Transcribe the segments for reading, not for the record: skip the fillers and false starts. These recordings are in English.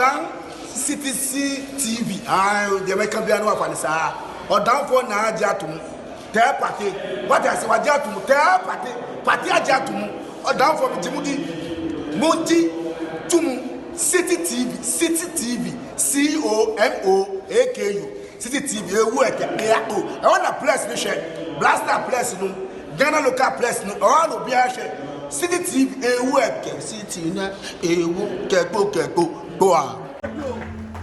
down CTC TV. The American Piano of Anissa. Or down for Najatum. Tell party. What I say, Wajatum. Tell party. Party Ajatum. Or down for Timothy. Monty Tum. City TV. City TV. COMOAKU. City TV. I want a place. Blaster place. Ghana local place. All will be a share. City TV. City go on.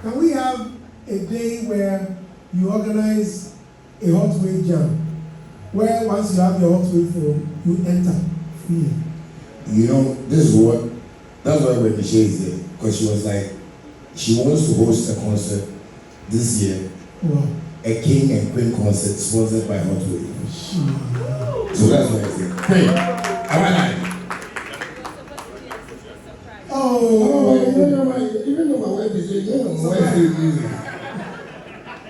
Can we have a day where you organize a hot wave jam, where once you have your hot wave phone, you enter freely? You know, that's why when Michelle is there, because she was like, she wants to host a concert this year, a king and queen concert sponsored by Hot Wave. So that's what I said. Queen, am I lying? Oh, even though my wife is music.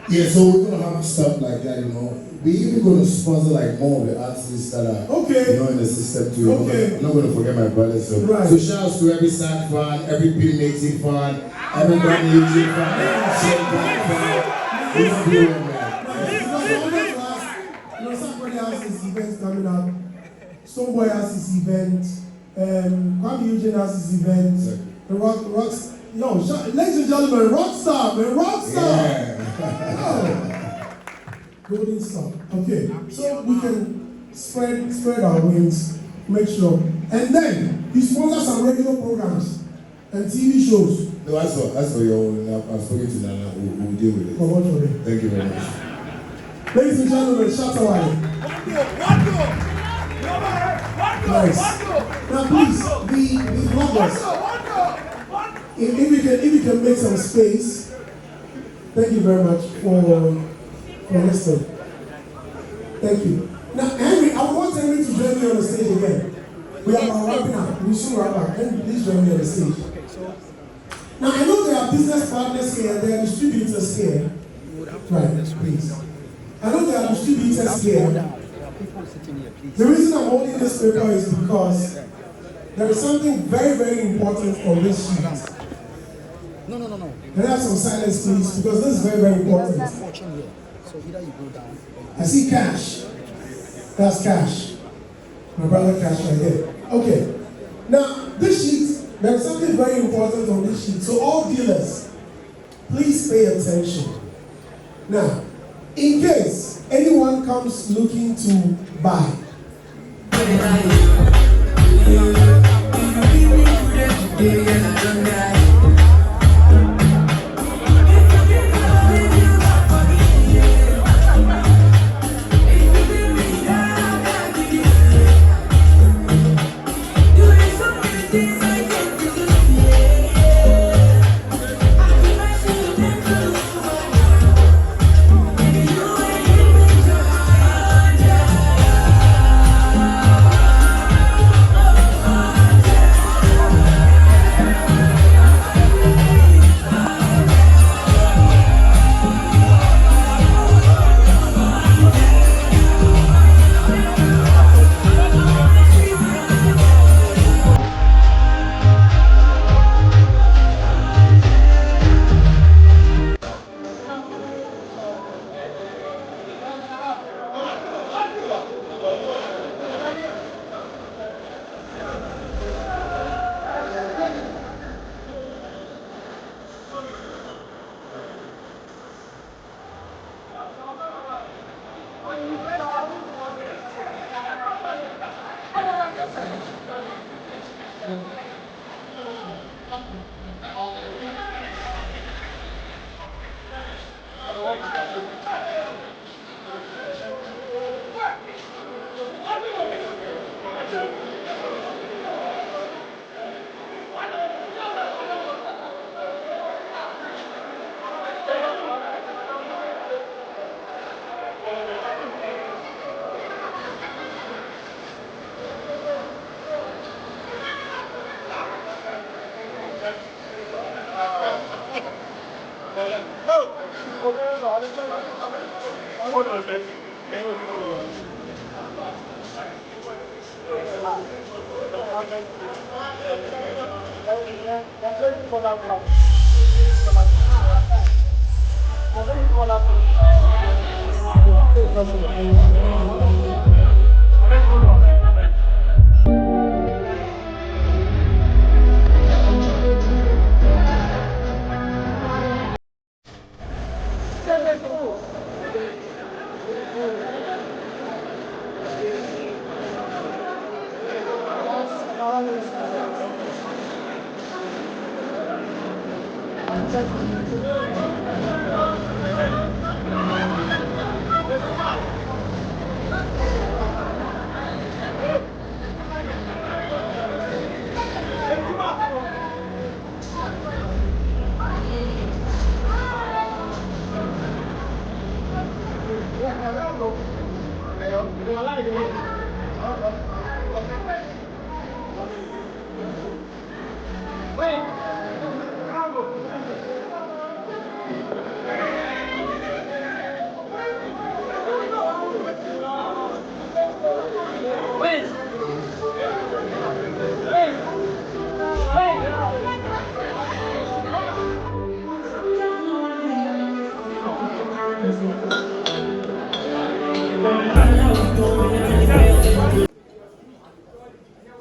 Yeah, so we're gonna have stuff like that, you know. We're even gonna sponsor like more of the artists that are you know in the system too. I'm not gonna forget my brother. So shout out to every SAC fan, every P-Native fan, every Black Music fan, you know, somebody has this event coming up. Stonebwoy has this event. Maali Unveils has this event. The rocks. No, ladies and gentlemen, Rockstar, man, Rockstar. Yeah. Golden Star. Okay, so we can spread our wings, make sure, and then you sponsor some radio programs and TV shows. No, as for your own, I've spoken to Nana. We'll deal with it. Thank you very much. Ladies and gentlemen, Shatta Wale. Nice. Now please, the vloggers, if we can make some space, thank you very much for listening. Thank you. Now Henry, I want Henry to join me on the stage again. We are wrapping up. We soon wrap up. Henry, please join me on the stage. Now I know there are business partners here, there are distributors here. Right, please. I know there are distributors here. The reason I'm holding this paper is because there is something very, very important on this sheet. No. Can I have some silence, please? Because this is very, very important. I see cash. That's cash. My brother Cash right there. Okay. Now, this sheet, there is something very important on this sheet. So all dealers, please pay attention. Now, in case anyone comes looking to buy,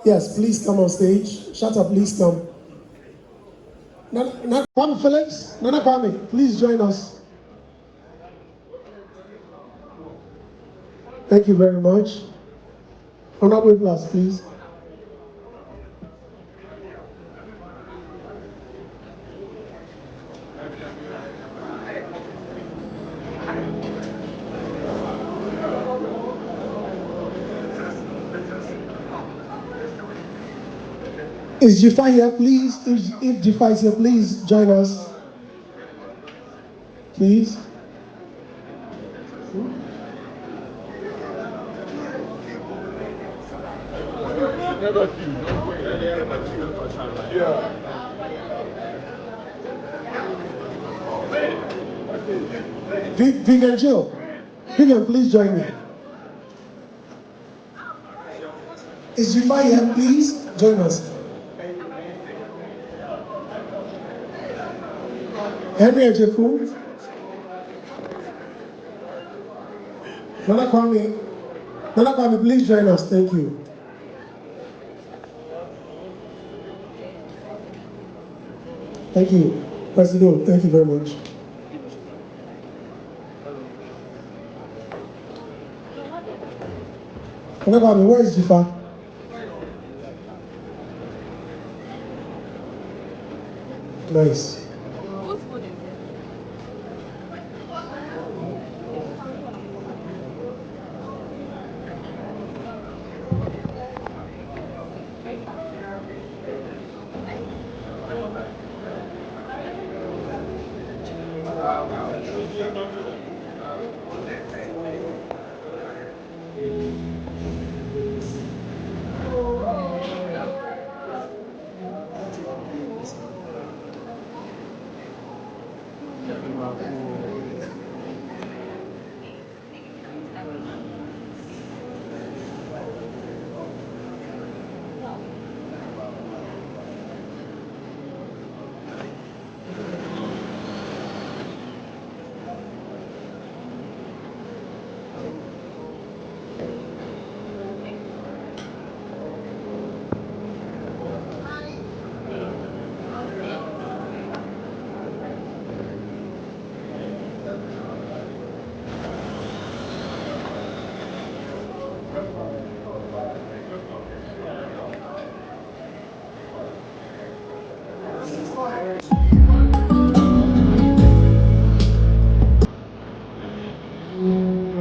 Yes, please come on stage. Shatta, please come. Kwame Felix, Nana Kwame, please join us. Thank you very much. Honorable Plus, please. Is Jifa here, please? If Jifa is here, please join us. Please. Vivian Jill. Vivian, please join me. Is Jifa here, please join us. Henry Ejefu. Nana Kwame, please join us. Thank you. Thank you, President. Thank you very much. Nana Kwame, where is Jifa? Nice.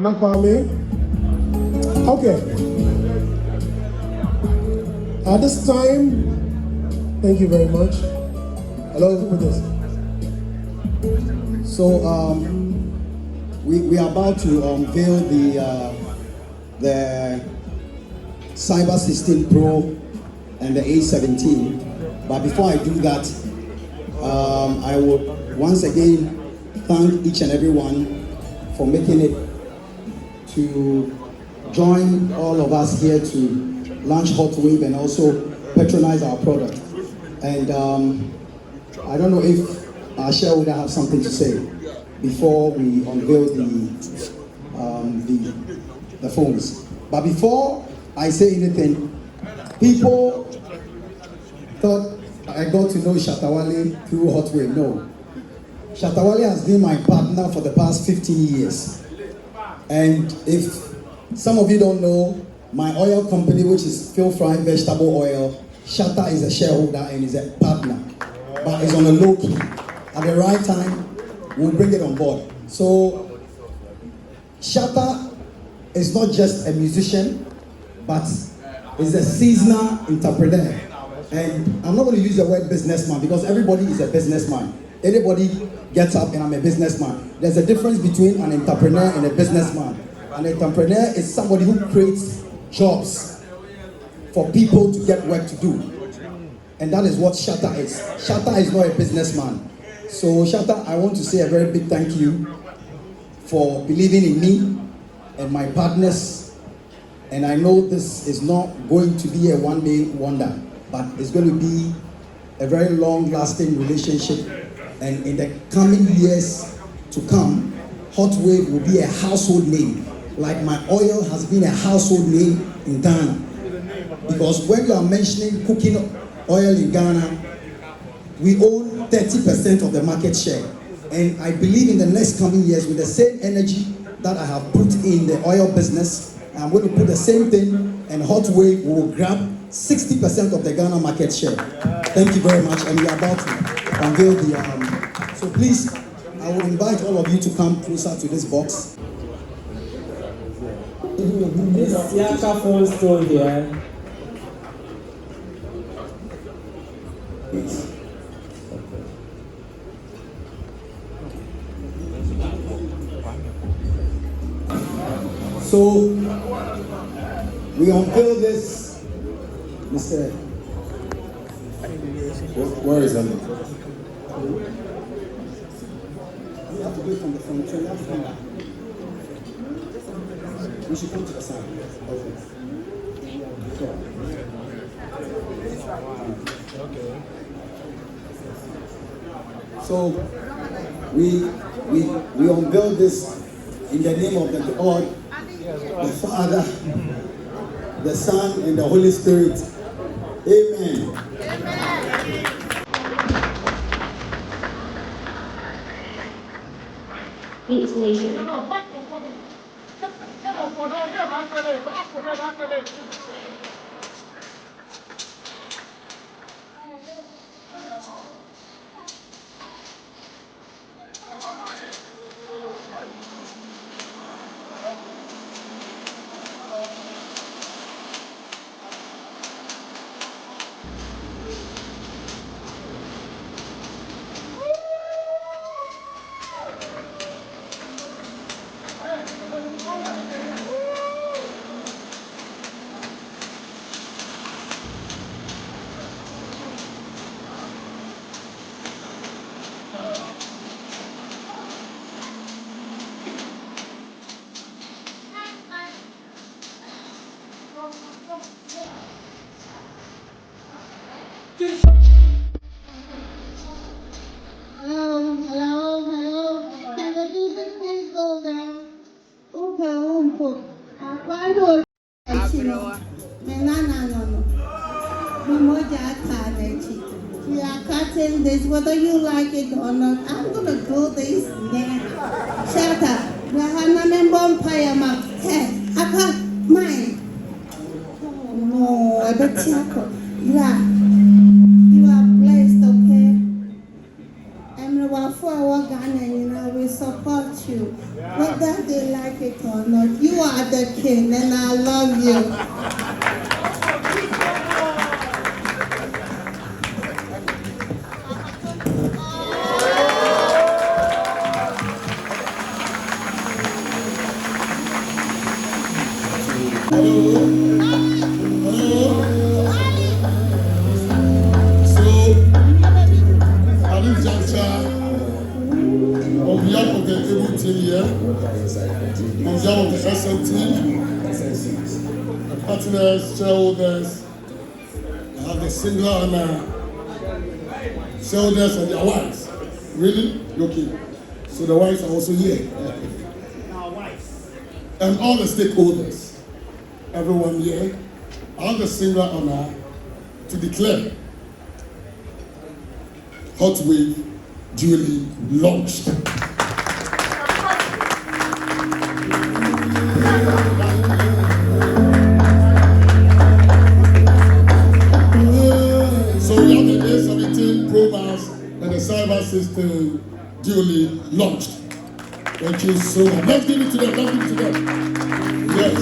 Nana Kwame. Okay. At this time, thank you very much. Hello, with this. So we are about to unveil the Cyber 16 Pro and the A17. But before I do that, I would once again thank each and everyone for making it to join all of us here to launch HOTWAV and also patronize our product. And I don't know if Asha would have something to say before we unveil the phones. But before I say anything, people thought I got to know Shatta Wale through HOTWAV. No. Shatta Wale has been my partner for the past 15 years. And if some of you don't know, my oil company, which is Phil Fry Vegetable Oil, Shatta is a shareholder and is a partner, but it's on a low key. At the right time, we'll bring it on board. So, Shatta is not just a musician, but is a seasonal entrepreneur. And I'm not going to use the word businessman because everybody is a businessman. Anybody gets up and I'm a businessman. There's a difference between an entrepreneur and a businessman. An entrepreneur is somebody who creates jobs for people to get work to do. And that is what Shatta is. Shatta is not a businessman. So Shatta, I want to say a very big thank you for believing in me and my partners. And I know this is not going to be a one-day wonder, but it's going to be a very long-lasting relationship. And in the coming years to come, HOTWAV will be a household name, like my oil has been a household name in Ghana. Because when you are mentioning cooking oil in Ghana, we own 30% of the market share. And I believe in the next coming years, with the same energy that I have put in the oil business, I'm going to put the same thing, and HOTWAV will grab 60% of the Ghana market share. Thank you very much, and we are about to unveil the. So please, I will invite all of you to come closer to this box. This Yaka phone store here. So we unveil this, Mr. Where is that? You have to do it from the front. So you have to come back. We should come to the side. Okay. So we unveil this in the name of the God, the Father, the Son, and the Holy Spirit. Amen. Please leave. Hello. Never even this go down. Why do we are cutting this, whether you like it or not. I'm gonna do this now. Shatta, we have a vampire map. Hey, I can't mind. Oh no, I bet you are blessed, okay? Everyone for our Ghana, we support you. Whether they like it or not, you are the king and I love you. On behalf of the able team here, on behalf of the SM team, the partners, shareholders, I have the single honor shareholders and their wives. Really? Okay. So the wives are also here. And all the stakeholders, everyone here, I have the singular honor to declare HOTWAV duly launched. So we have the A17 Pro Mass and the cyber system duly launched. Thank you so much. Let's give it to them. Let's give it to them. Yes.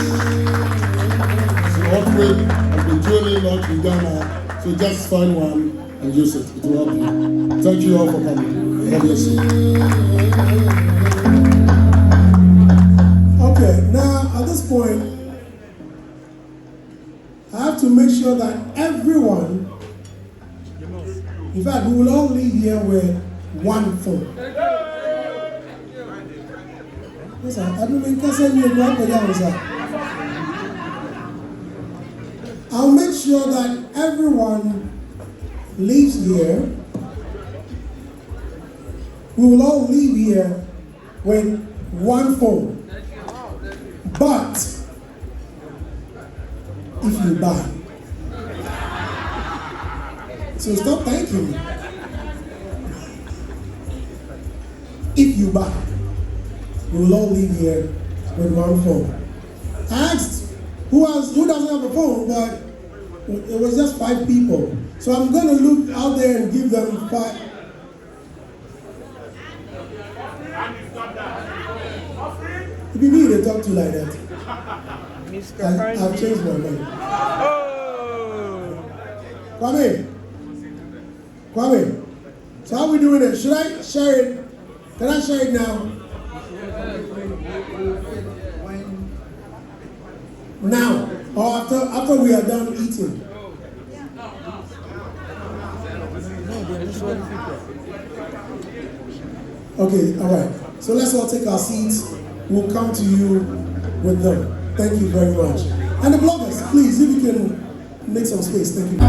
So HOTWAV has been duly launched in Ghana. So just find one and use it. It will help you. Thank you all for coming. God bless you. Okay, now at this point, I have to make sure that everyone, in fact, we will all leave here with one phone. Yes, sir. I don't mean, I'll make sure that everyone leaves here. We will all leave here with one phone. But if you buy, so stop thanking me. If you buy, we will all leave here with one phone. I asked who doesn't have a phone, but it was just 5 people. So I'm going to look out there and give them 5. If you need to talk to like that, I've changed my mind. Kwame. So how are we doing it? Should I share it? Can I share it now? Now, or after we are done eating? Okay, all right. So let's all take our seats. We'll come to you with them. Thank you very much. And the bloggers, please, if you can make some space. Thank you.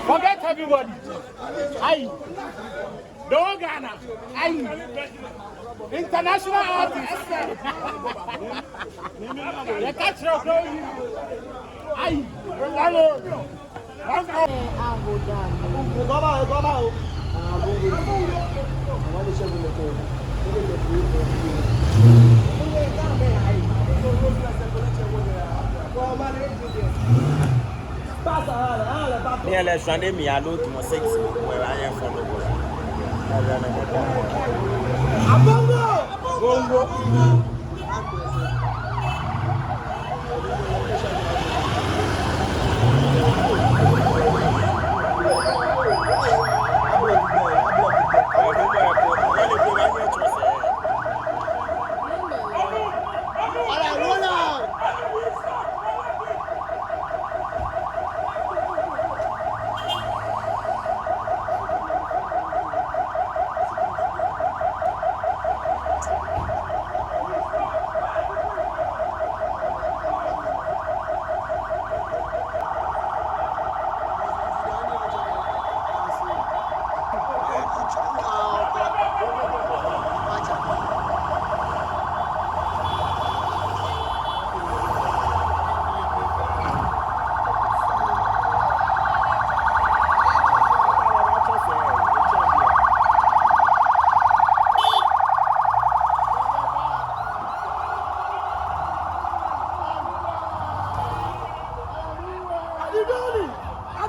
Forget everybody. Aye. Don't Ghana. Aye. International artists. The catch your clothes. Aye. Yeah, let's run me alone to my 6 where I am from the world.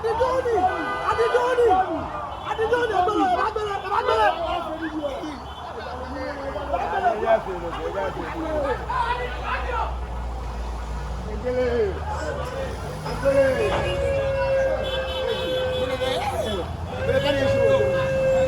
Adidoni.